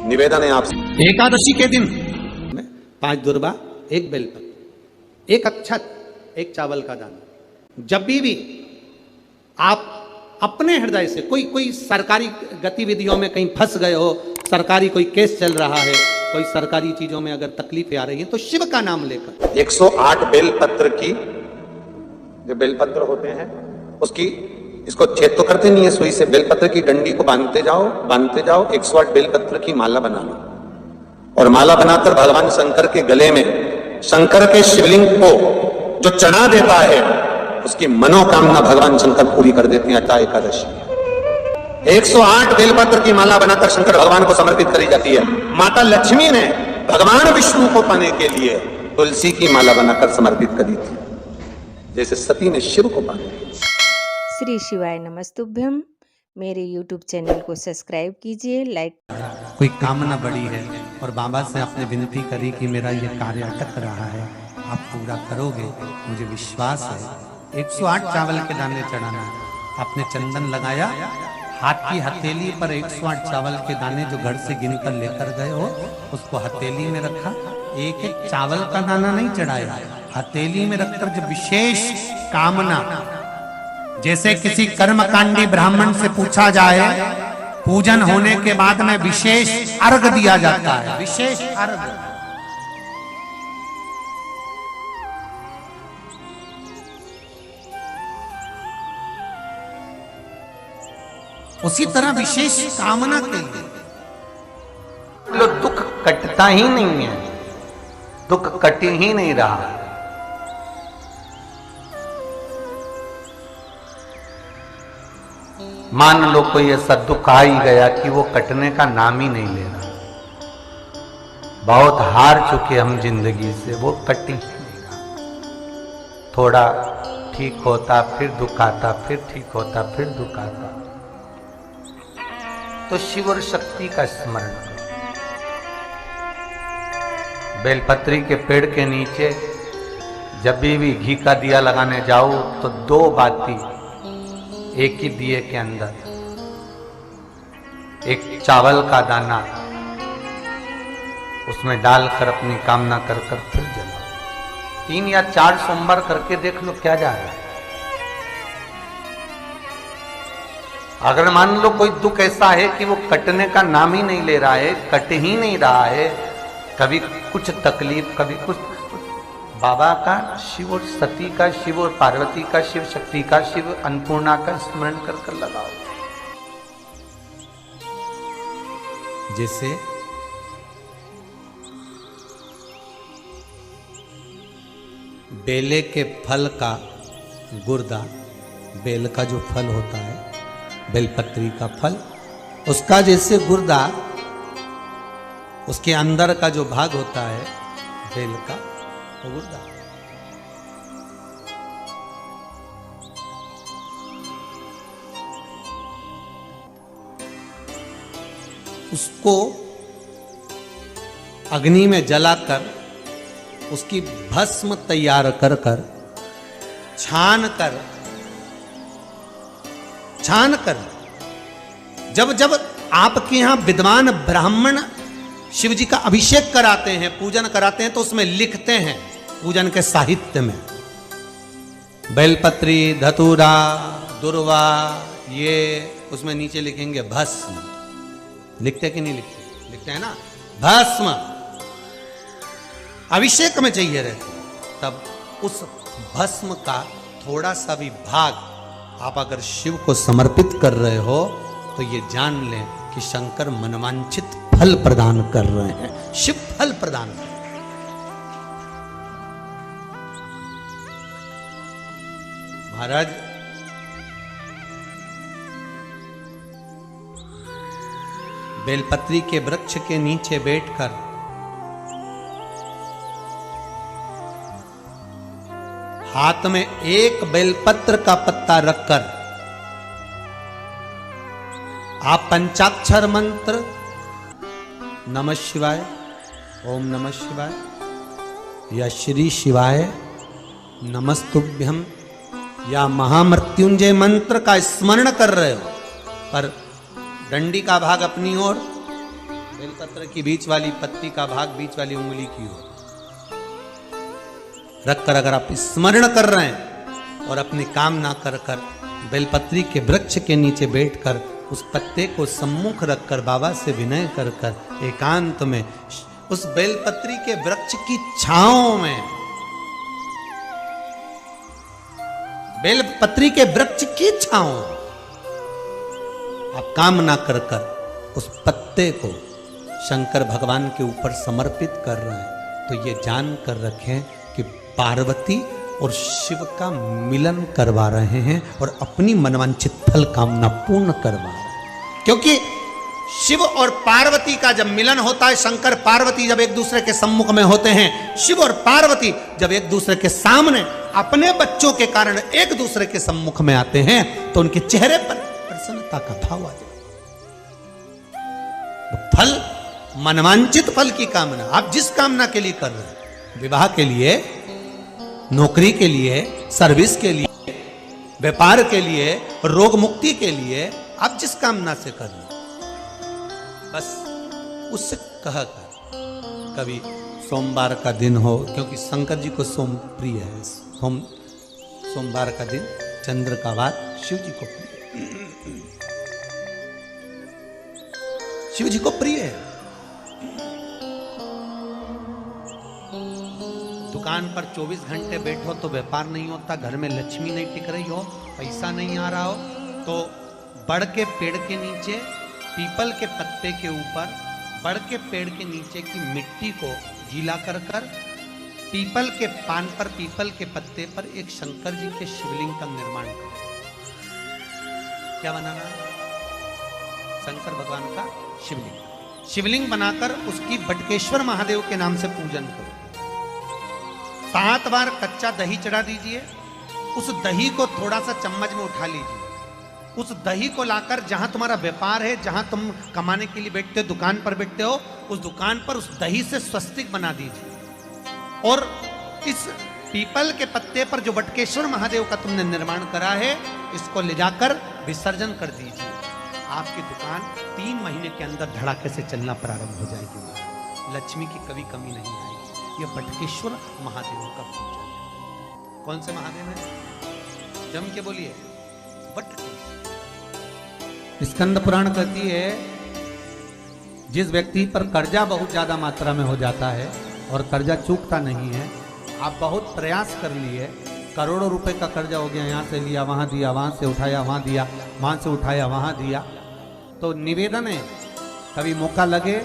निवेदन है आपसे, एकादशी के दिन 5 दुर्वा, 1 बेलपत्र, 1 अक्षत, 1 चावल का दाना। जब भी आप अपने हृदय से कोई सरकारी गतिविधियों में कहीं फंस गए हो, सरकारी कोई केस चल रहा है, कोई सरकारी चीजों में अगर तकलीफें आ रही हैं, तो शिव का नाम लेकर 108 बेलपत्र की, जो बेलपत्र होते हैं उसकी, इसको छेद तो करते नहीं है सुई से, बेलपत्र की डंडी को बांधते जाओ 108 बेलपत्र की माला बना लो, और माला बनाकर भगवान शंकर के गले में, शंकर के शिवलिंग को जो चढ़ा देता है उसकी मनोकामना भगवान शंकर पूरी कर देते हैं। अटा एकादशी 108 बेलपत्र की माला बनाकर शंकर भगवान को समर्पित करी जाती है। माता लक्ष्मी ने भगवान विष्णु को पाने के लिए तुलसी की माला बनाकर समर्पित करी थी, जैसे सती ने शिव को पाने के लिए। श्री शिवाय नमस्तुभ्यम। मेरे YouTube चैनल को सब्सक्राइब कीजिए, लाइक। कोई कामना बड़ी है और बाबा से आपने विनती करी कि मेरा ये कार्य अटक रहा है, आप पूरा करोगे, मुझे विश्वास है। 108 चावल के दाने चढ़ाना, आपने चंदन लगाया, हाथ की हथेली पर 108 चावल के दाने जो घर से गिनकर लेकर गए हो उसको हथेली में रखा। एक एक चावल का दाना नहीं चढ़ाया, हथेली में रखकर जब विशेष कामना, जैसे किसी कर्मकांडी ब्राह्मण से पूछा जाए, पूजन होने के बाद में विशेष अर्घ दिया जाता है, विशेष अर्घ। उसी तरह विशेष कामना के लिए दुख कटता ही नहीं है, दुख कट ही नहीं रहा। मान लो कोई ऐसा दुख आ ही गया कि वो कटने का नाम ही नहीं ले रहा, बहुत हार चुके हम जिंदगी से, वो कट ही नहीं रहा। थोड़ा ठीक होता फिर दुख आता, फिर ठीक होता फिर दुख आता। तो शिव और शक्ति का स्मरण करो। बेलपत्री के पेड़ के नीचे जब भी घी का दिया लगाने जाओ तो 2 बाती एक ही दिए के अंदर, एक चावल का दाना उसमें डालकर अपनी कामना कर फिर जलाओ। 3 या 4 सोमवार करके देख लो क्या जा रहा है। अगर मान लो कोई दुख ऐसा है कि वो कटने का नाम ही नहीं ले रहा है, कट ही नहीं रहा है, कभी कुछ तकलीफ, कभी कुछ, बाबा का, शिव और सती का, शिव और पार्वती का, शिव शक्ति का, शिव अन्नपूर्णा का स्मरण कर लगाओ। जैसे बेले के फल का गुर्दा, बेल का जो फल होता है, बेलपत्री का फल, उसका जैसे गुर्दा, उसके अंदर का जो भाग होता है बेल का, वो गुर्दा, उसको अग्नि में जलाकर उसकी भस्म तैयार कर छान कर जब आपके यहां विद्वान ब्राह्मण शिव जी का अभिषेक कराते हैं, पूजन कराते हैं, तो उसमें लिखते हैं पूजन के साहित्य में, बेलपत्री, धतूरा, दुर्वा, ये उसमें नीचे लिखेंगे भस्म। लिखते कि नहीं लिखते? लिखते हैं ना, भस्म अभिषेक में चाहिए रहते। तब उस भस्म का थोड़ा सा भी भाग आप अगर शिव को समर्पित कर रहे हो तो ये जान लें कि शंकर मनवांछित फल प्रदान कर रहे हैं, शिव फल प्रदान कर रहे हैं। महाराज, बेलपत्री के वृक्ष के नीचे बैठकर हाथ में 1 बेलपत्र का पत्ता रखकर आप पंचाक्षर मंत्र नमः शिवाय, ओम नमः शिवाय या श्री शिवाय नमस्तुभ्यम या महामृत्युंजय मंत्र का स्मरण कर रहे हो, पर डंडी का भाग अपनी ओर, बेलपत्र की बीच वाली पत्ती का भाग बीच वाली उंगली की हो रखकर अगर आप स्मरण कर रहे हैं और अपनी कामना कर कर बेलपत्री के वृक्ष के नीचे बैठकर उस पत्ते को सम्मुख रखकर बाबा से विनय कर कर एकांत में उस बेलपत्री के वृक्ष की छांव में, बेलपत्री के वृक्ष की छांव आप कामना कर कर उस पत्ते को शंकर भगवान के ऊपर समर्पित कर रहे हैं, तो ये जान कर रखें कि पार्वती और शिव का मिलन करवा रहे हैं और अपनी मनवांछित फल कामना पूर्ण करवा रहे हैं। क्योंकि शिव और पार्वती का जब मिलन होता है, शंकर पार्वती जब एक दूसरे के सम्मुख में होते हैं, शिव और पार्वती जब एक दूसरे के सामने अपने बच्चों के कारण एक दूसरे के सम्मुख में आते हैं, तो उनके चेहरे पर प्रसन्नता का भाव आ जाए। फल, मनवांचित फल की कामना आप जिस कामना के लिए कर रहे हैं, विवाह के लिए, नौकरी के लिए, सर्विस के लिए, व्यापार के लिए, रोग मुक्ति के लिए, आप जिस कामना से कर रहे हैं, बस उससे कह कर कभी सोमवार का दिन हो, क्योंकि शंकर जी को सोम प्रिय है, सोमवार का दिन, चंद्र का वार शिव जी को प्रिय, शिव जी को प्रिय है। दुकान पर 24 घंटे बैठो तो व्यापार नहीं होता, घर में लक्ष्मी नहीं टिक रही हो, पैसा नहीं आ रहा हो, तो बड़ के पेड़ के नीचे, पीपल के पत्ते के ऊपर, बड़ के पेड़ के नीचे की मिट्टी को गीला कर कर पीपल के पान पर, पीपल के पत्ते पर एक शंकर जी के शिवलिंग का निर्माण करो। क्या बनाना है? शंकर भगवान का शिवलिंग। शिवलिंग बनाकर उसकी बटकेश्वर महादेव के नाम से पूजन करो। 7 बार कच्चा दही चढ़ा दीजिए। उस दही को थोड़ा सा चम्मच में उठा लीजिए। उस दही को लाकर जहां तुम्हारा व्यापार है, जहां तुम कमाने के लिए बैठते हो, दुकान पर बैठते हो, उस दुकान पर उस दही से स्वस्तिक बना दीजिए। और इस पीपल के पत्ते पर जो बटकेश्वर महादेव का तुमने निर्माण करा है, इसको ले जाकर विसर्जन कर दीजिए। आपकी दुकान 3 महीने के अंदर धड़ाके से चलना प्रारंभ हो जाएगी। लक्ष्मी की कभी कमी नहीं आएगी। यह बटकेश्वर महादेव का पूजन है। कौन से महादेव है? जम के बोलिए, बटकेश्वर। स्कंद पुराण कहती है, जिस व्यक्ति पर कर्जा बहुत ज्यादा मात्रा में हो जाता है और कर्जा चूकता नहीं है, आप बहुत प्रयास कर लिए, करोड़ों रुपए का कर्जा हो गया, यहाँ से लिया वहाँ दिया, वहाँ से उठाया वहाँ दिया, वहाँ से उठाया वहाँ दिया, तो निवेदन है, कभी मौका लगे